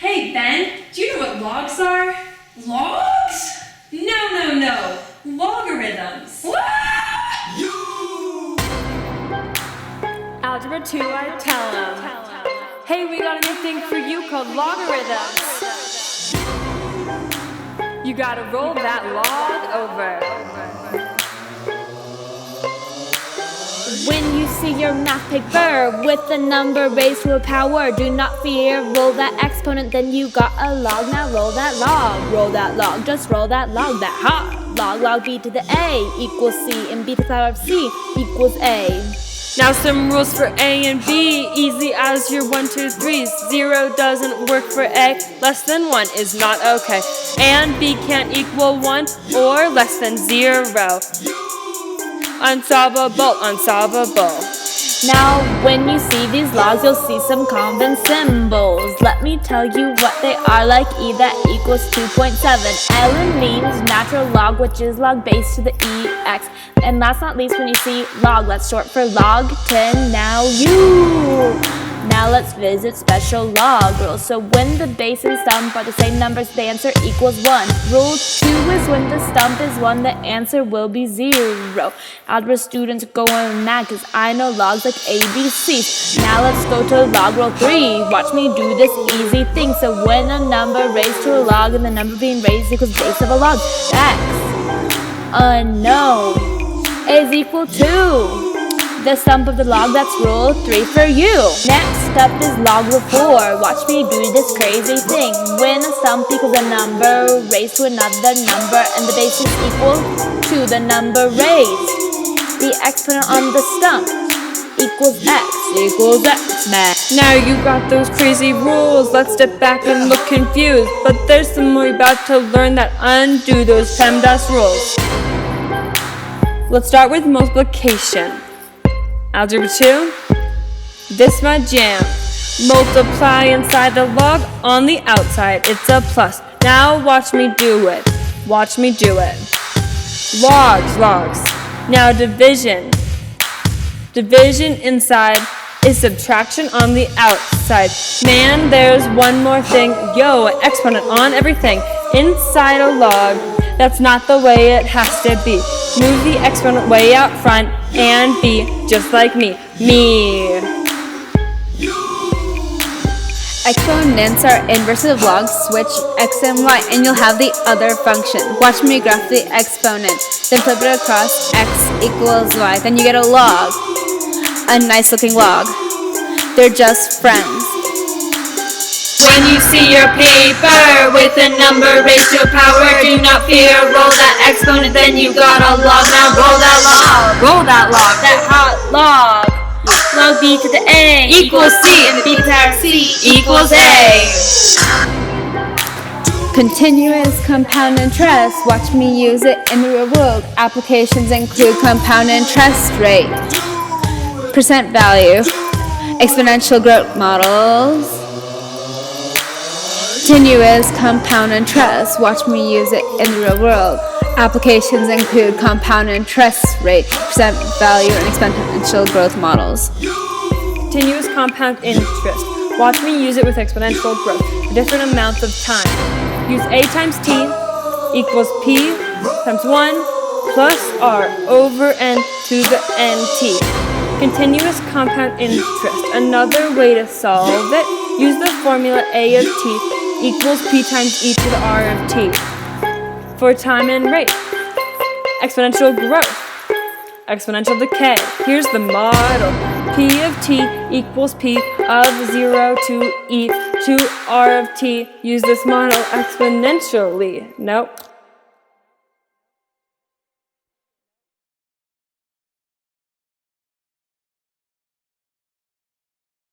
Hey Ben, do you know what logs are? Logs? No. Logarithms. Algebra 2, I tell them. Hey, we got a new thing for you called logarithms. You gotta roll that log over. When you see your math paper with a number raised to a power, do not fear, roll that exponent, then you got a log. Now roll that log, just roll that log, that ha. Log b to the a equals c, and b to the power of c equals a. Now some rules for A and B, easy as your 1, 2, 3s. 0 doesn't work for A, less than 1 is not okay. And B can't equal 1 or less than 0. Unsolvable. Now when you see these logs, you'll see some common symbols. Let me tell you what they are, like e that equals 2.7. Ln means natural log, which is log base to the ex. And last not least, when you see log, that's short for log 10. Now let's visit special log rules. So when the base and stump are the same numbers, the answer equals 1. Rule 2 is when the stump is 1, the answer will be 0. Algebra students go on mad because I know logs like ABC. Now let's go to log rule 3. Watch me do this easy thing. So when a number raised to a log and the number being raised equals base of a log, x unknown is equal to the stump of the log. That's rule 3 for you. Next up is log rule 4. Watch me do this crazy thing. When a stump equals a number raised to another number and the base is equal to the number raised, the exponent on the stump equals x, man. Now you got those crazy rules, let's step back and look confused. But there's some more about to learn that undo those PEMDAS rules. Let's start with multiplication. Algebra 2, this my jam. Multiply inside the log, on the outside it's a plus. Now watch me do it. Logs. Now division. Division inside is subtraction on the outside. Man, there's one more thing. Exponent on everything. Inside a log, that's not the way it has to be. Move the exponent way out front and be just like me. Exponents are inverses of logs. Switch x and y and you'll have the other function. Watch me graph the exponent, then flip it across x equals y. Then you get a log, a nice looking log. They're just friends. When you see your paper with a number raised to a power, do not fear, roll that exponent, then you got a log. Now roll that log, that hot log. Log b to the a equals c, and b to the power of c equals a. Continuous compound interest. Watch me use it in the real world. Applications include compound interest rate, percent value, exponential growth models. Continuous compound interest. Watch me use it in the real world. Applications include compound interest rate, percent value, and exponential growth models. Continuous compound interest. Watch me use it with exponential growth for different amounts of time. Use a times t equals p times 1 plus r over n to the nt. Continuous compound interest. Another way to solve it, use the formula a of t equals p times e to the r of t. For time and rate, exponential growth, exponential decay. Here's the model. P of t equals p of 0 to e to r of t. Use this model exponentially. Nope.